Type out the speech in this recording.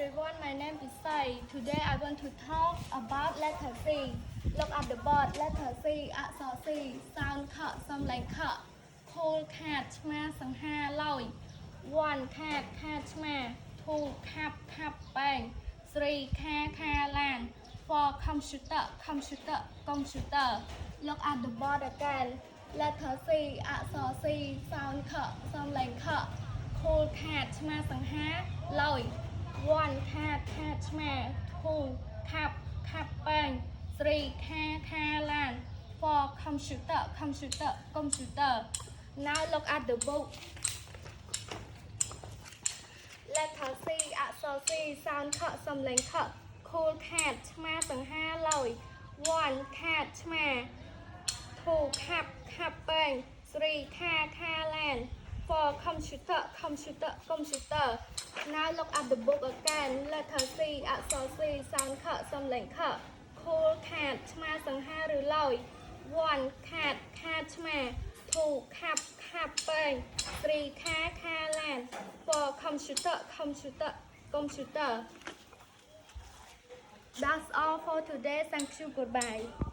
everyone, my name is Sai. Today I want to talk about letter C. Look at the board, letter C, อักษร C, sound ขะ សំឡេងខะ cool cat ឆ្មាសង្ហាឡយ one cat ឆ្មា two ខាប់បែង three ខាឡាន four computer កុំព្យូទ័រ Look at the board again. Letter C, อักษร C, sound ខะ សំឡេងខะ cool cat ឆ្មាសង្ហាឡយ one cat ឆ្មា two ខាប់បែង three ខាឡាន four computer កុំព្យូទ័រ Now look at the book. Letter C, อักษร C, sound ខะ សំឡេងខะ cool cat ឆ្មាសង្ហាឡយ one cat ឆ្មា two ខាប់បែង three ខាឡាន four computer កុំព្យូទ័រ Now look at the book again. Letter C, อักษร C, sound ខะ សំឡេងខะ cool cat ឆ្មាសង្ហាឬឡយ one cat ឆ្មា two ខាប់បែង three ខាឡាន four computer កុំព្យូទ័រ That's all for today. Thank you. Goodbye.